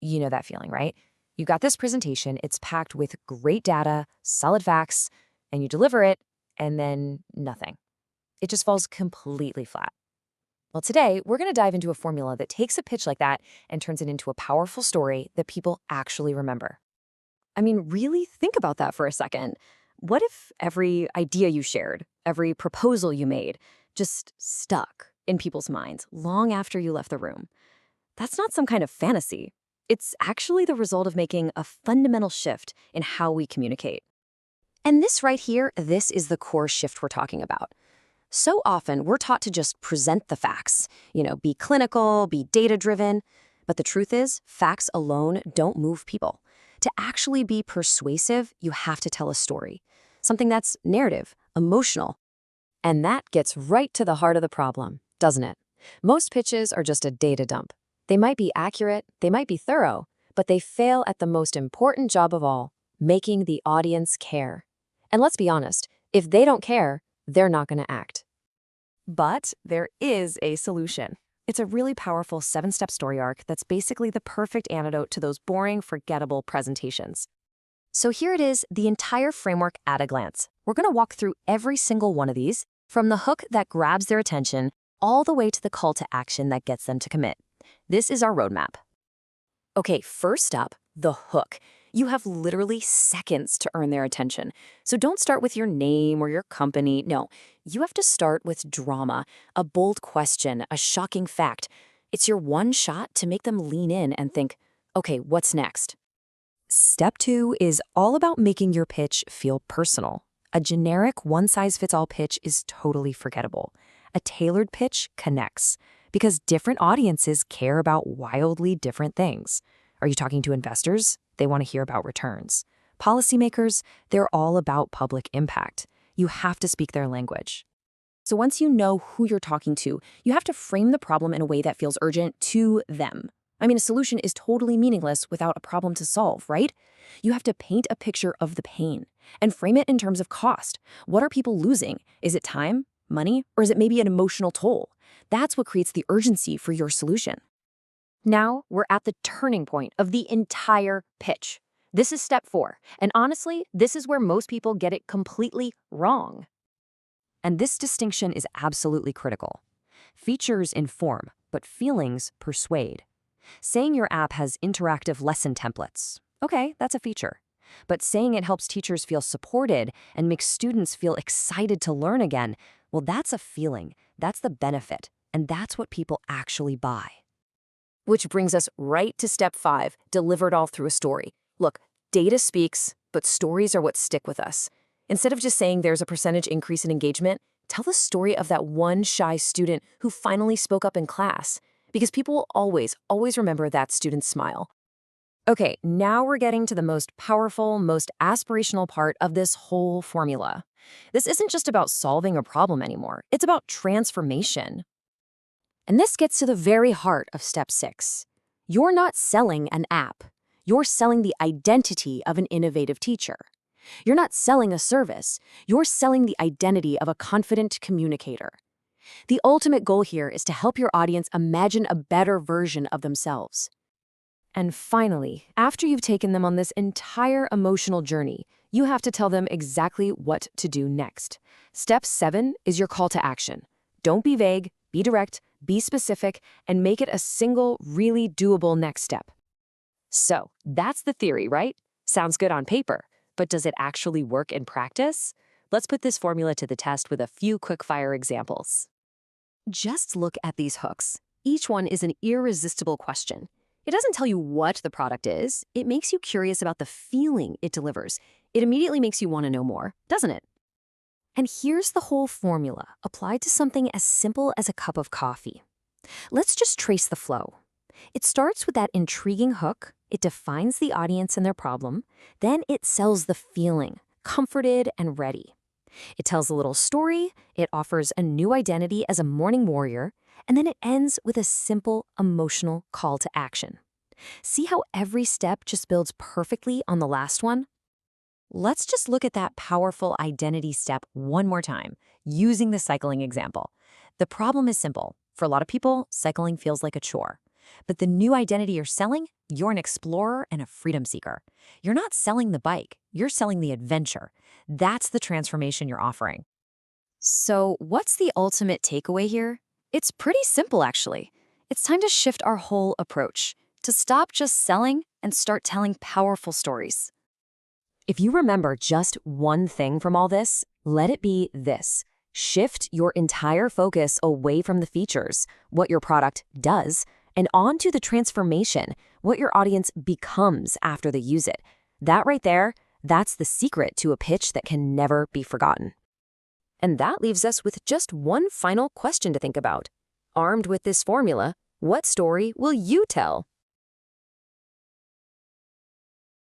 You know that feeling, right? You got this presentation, it's packed with great data, solid facts, and you deliver it, and then nothing. It just falls completely flat. Well, today, we're going to dive into a formula that takes a pitch like that and turns it into a powerful story that people actually remember. I mean, really think about that for a second. What if every idea you shared, every proposal you made, just stuck in people's minds long after you left the room? That's not some kind of fantasy. It's actually the result of making a fundamental shift in how we communicate. And this right here, this is the core shift we're talking about. So often, we're taught to just present the facts, be clinical, be data-driven. But the truth is, facts alone don't move people. To actually be persuasive, you have to tell a story, something that's narrative, emotional. And that gets right to the heart of the problem, doesn't it? Most pitches are just a data dump. They might be accurate, they might be thorough, but they fail at the most important job of all, making the audience care. And let's be honest, if they don't care, they're not going to act. But there is a solution. It's a really powerful 7-step story arc that's basically the perfect antidote to those boring, forgettable presentations. So here it is, the entire framework at a glance. We're going to walk through every single one of these, from the hook that grabs their attention all the way to the call to action that gets them to commit. This is our roadmap. Okay, first up, the hook. You have literally seconds to earn their attention. So don't start with your name or your company. No, you have to start with drama, a bold question, a shocking fact. It's your one shot to make them lean in and think, okay, what's next? Step 2 is all about making your pitch feel personal. A generic one-size-fits-all pitch is totally forgettable. A tailored pitch connects, because different audiences care about wildly different things. Are you talking to investors? They want to hear about returns. Policymakers, they're all about public impact. You have to speak their language. So once you know who you're talking to, you have to frame the problem in a way that feels urgent to them. I mean, a solution is totally meaningless without a problem to solve, right? You have to paint a picture of the pain and frame it in terms of cost. What are people losing? Is it time, money, or is it maybe an emotional toll? That's what creates the urgency for your solution. Now, we're at the turning point of the entire pitch. This is step 4, and honestly, this is where most people get it completely wrong. And this distinction is absolutely critical. Features inform, but feelings persuade. Saying your app has interactive lesson templates, okay, that's a feature. But saying it helps teachers feel supported and makes students feel excited to learn again, well, that's a feeling, that's the benefit, and that's what people actually buy. Which brings us right to step 5, delivered all through a story. Look, data speaks, but stories are what stick with us. Instead of just saying there's a percentage increase in engagement, tell the story of that one shy student who finally spoke up in class. Because people will always remember that student's smile. Okay, now we're getting to the most powerful, most aspirational part of this whole formula. This isn't just about solving a problem anymore. It's about transformation. And this gets to the very heart of step 6. You're not selling an app. You're selling the identity of an innovative teacher. You're not selling a service. You're selling the identity of a confident communicator. The ultimate goal here is to help your audience imagine a better version of themselves. And finally, after you've taken them on this entire emotional journey, you have to tell them exactly what to do next. Step 7 is your call to action. Don't be vague, be direct, be specific, and make it a single, really doable next step. So, that's the theory, right? Sounds good on paper, but does it actually work in practice? Let's put this formula to the test with a few quick-fire examples. Just look at these hooks. Each one is an irresistible question. It doesn't tell you what the product is. It makes you curious about the feeling it delivers. It immediately makes you want to know more, doesn't it? And here's the whole formula, applied to something as simple as a cup of coffee. Let's just trace the flow. It starts with that intriguing hook. It defines the audience and their problem. Then it sells the feeling, comforted and ready. It tells a little story, it offers a new identity as a morning warrior, and then it ends with a simple, emotional call to action. See how every step just builds perfectly on the last one? Let's just look at that powerful identity step one more time, using the cycling example. The problem is simple. For a lot of people, cycling feels like a chore. But the new identity you're selling, you're an explorer and a freedom seeker. You're not selling the bike, you're selling the adventure. That's the transformation you're offering. So, what's the ultimate takeaway here? It's pretty simple, actually. It's time to shift our whole approach, to stop just selling and start telling powerful stories. If you remember just one thing from all this, let it be this. Shift your entire focus away from the features, what your product does, and onto the transformation, what your audience becomes after they use it. That right there, that's the secret to a pitch that can never be forgotten. And that leaves us with just one final question to think about. Armed with this formula, what story will you tell?